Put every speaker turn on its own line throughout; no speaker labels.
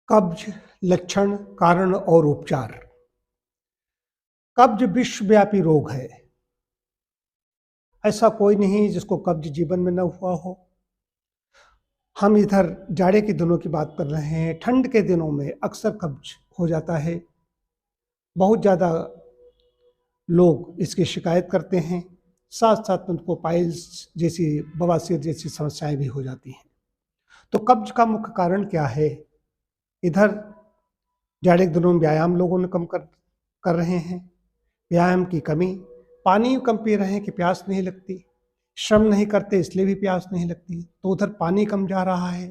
कब्ज, लक्षण, कारण और उपचार। कब्ज विश्वव्यापी रोग है। ऐसा कोई नहीं जिसको कब्ज जीवन में न हुआ हो। हम इधर जाड़े के दिनों की बात कर रहे हैं। ठंड के दिनों में अक्सर कब्ज हो जाता है। बहुत ज़्यादा लोग इसकी शिकायत करते हैं। साथ-साथ उनको पाइल्स जैसी, बवासीर जैसी समस्याएँ भी हो जाती हैं। तो कब्ज का मुख्य कारण क्या है? इधर जाड़े के दिनों में व्यायाम लोगों ने कम कर रहे हैं। व्यायाम की कमी, पानी कम पी रहे हैं कि प्यास नहीं लगती, श्रम नहीं करते इसलिए भी प्यास नहीं लगती, तो उधर पानी कम जा रहा है।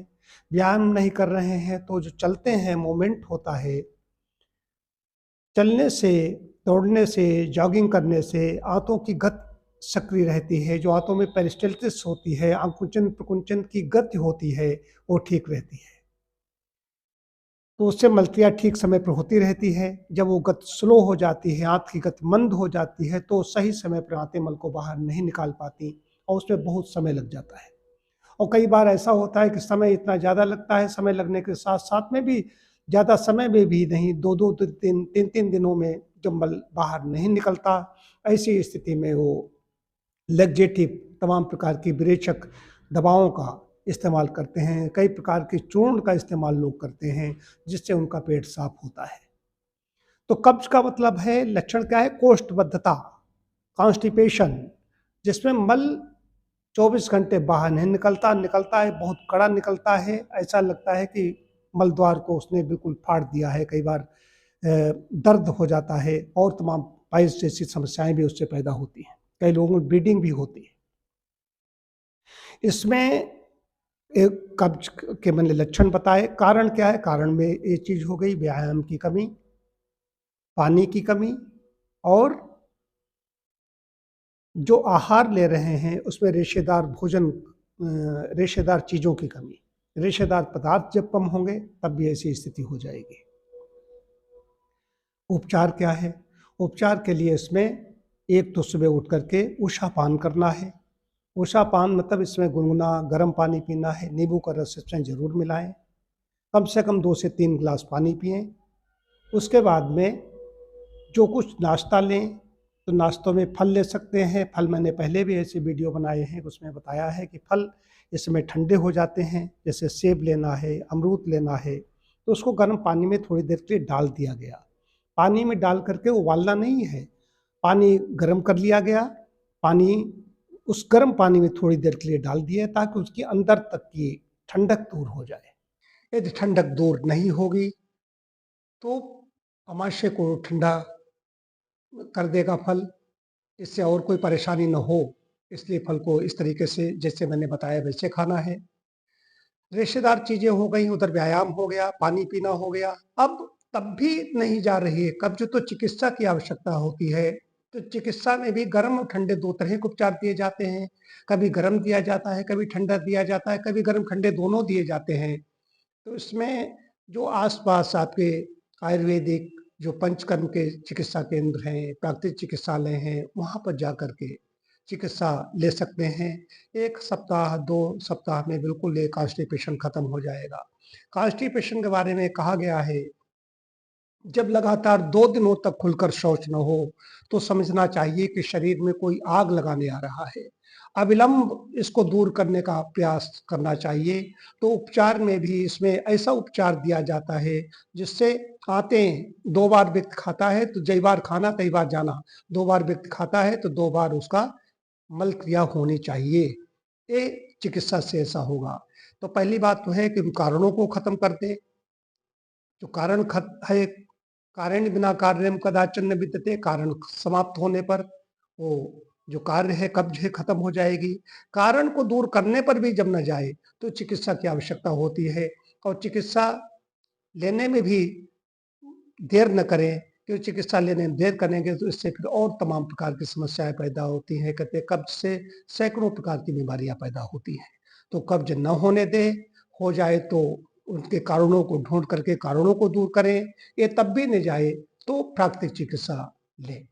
व्यायाम नहीं कर रहे हैं तो जो चलते हैं, मूवमेंट होता है, चलने से, दौड़ने से, जॉगिंग करने से आंतों की गति सक्रिय रहती है। जो आंतों में पेरिस्टाल्टिस होती है, आकुंचन प्रकुंचन की गति होती है, वो ठीक रहती है। तो उससे मलक्रिया ठीक समय पर होती रहती है। जब वो गति स्लो हो जाती है, आँत की गति मंद हो जाती है, तो सही समय पर आंतें मल को बाहर नहीं निकाल पाती और उसमें बहुत समय लग जाता है। और कई बार ऐसा होता है कि समय इतना ज़्यादा लगता है, समय लगने के साथ-साथ में भी ज़्यादा समय में भी नहीं, 2-2 3-3 दिनों में जब मल बाहर नहीं निकलता, ऐसी स्थिति में वो लैक्सेटिव तमाम प्रकार की विरेचक दवाओं का इस्तेमाल करते हैं। कई प्रकार के चूर्ण का इस्तेमाल लोग करते हैं, जिससे उनका पेट साफ होता है। तो कब्ज का मतलब है, लक्षण क्या है? कोष्ठबद्धता, कॉन्स्टिपेशन, जिसमें मल 24 घंटे बाहर नहीं निकलता, निकलता है बहुत कड़ा निकलता है। ऐसा लगता है कि मल द्वार को उसने बिल्कुल फाड़ दिया है। कई बार दर्द हो जाता है और तमाम पाइल्स जैसी समस्याएं भी उससे पैदा होती हैं। कई लोगों में ब्लीडिंग भी होती है। इसमें एक कब्ज के मैंने लक्षण बताए। कारण क्या है? कारण में ये चीज़ हो गई, व्यायाम की कमी, पानी की कमी और जो आहार ले रहे हैं उसमें रेशेदार भोजन, रेशेदार चीज़ों की कमी। रेशेदार पदार्थ जब कम होंगे तब भी ऐसी स्थिति हो जाएगी। उपचार क्या है? उपचार के लिए इसमें एक तो सुबह उठ करके उषा पान करना है। उषा पान मतलब इसमें गुनगुना गर्म पानी पीना है, नींबू का रस इसमें ज़रूर मिलाएँ। कम से कम 2 से 3 गिलास पानी पिएँ। उसके बाद में जो कुछ नाश्ता लें, तो नाश्तों में फल ले सकते हैं। फल मैंने पहले भी ऐसे वीडियो बनाए हैं, उसमें बताया है कि फल इस समय ठंडे हो जाते हैं। जैसे सेब लेना है, अमरूद लेना है, तो उसको गर्म पानी में थोड़ी देर के लिए डाल दिया गया। पानी में डाल करके उबालना नहीं है, पानी गर्म कर लिया गया। पानी उस गर्म पानी में थोड़ी देर के लिए डाल दिया ताकि उसके अंदर तक की ठंडक दूर हो जाए। यदि ठंडक दूर नहीं होगी तो अमाशय को ठंडा कर देगा फल। इससे और कोई परेशानी न हो, इसलिए फल को इस तरीके से जैसे मैंने बताया वैसे खाना है। रेशेदार चीज़ें हो गई, उधर व्यायाम हो गया, पानी पीना हो गया। अब तब भी नहीं जा रही है कब्ज, तो चिकित्सा की आवश्यकता होती है। तो चिकित्सा में भी गर्म और ठंडे 2 तरह के उपचार दिए जाते हैं। कभी गर्म दिया जाता है, कभी ठंडा दिया जाता है, कभी गर्म ठंडे दोनों दिए जाते हैं। तो इसमें जो आस-पास आपके आयुर्वेदिक जो पंचकर्म के चिकित्सा केंद्र हैं, प्राकृतिक चिकित्सालय हैं, वहाँ पर जाकर के चिकित्सा ले सकते हैं। 1 सप्ताह, 2 सप्ताह में बिल्कुल ये कॉन्स्टिपेशन खत्म हो जाएगा। कॉन्स्टिपेशन के बारे में कहा गया है, जब लगातार 2 दिनों तक खुलकर शौच न हो, तो समझना चाहिए कि शरीर में कोई आग लगाने आ रहा है। अविलंब इसको दूर करने का प्रयास करना चाहिए। तो उपचार में भी इसमें ऐसा उपचार दिया जाता है, जिससे आंतें 2 बार व्यक्ति खाता है तो जै बार खाना तै बार जाना। 2 बार व्यक्ति खाता है तो 2 बार उसका मल क्रिया होनी चाहिए। ये चिकित्सा से ऐसा होगा। तो पहली बात तो है कि उन कारणों को खत्म कर दें। जो कारण है, कारण बिना कार्यम कदाचन न विद्यते, कारण समाप्त होने पर वो जो कार्य है, कब्ज है, खत्म हो जाएगी। कारण को दूर करने पर भी जब न जाए तो चिकित्सा की आवश्यकता होती है। और चिकित्सा लेने में भी देर न करें, क्योंकि चिकित्सा लेने में देर करेंगे तो इससे फिर और तमाम प्रकार की समस्याएं पैदा होती हैं। कहते हैं कब्ज से सैकड़ों प्रकार की बीमारियां पैदा होती हैं। तो कब्ज न होने दें, हो जाए तो उनके कारणों को ढूंढ करके कारणों को दूर करें। ये तब भी नहीं जाए तो प्राकृतिक चिकित्सा लें।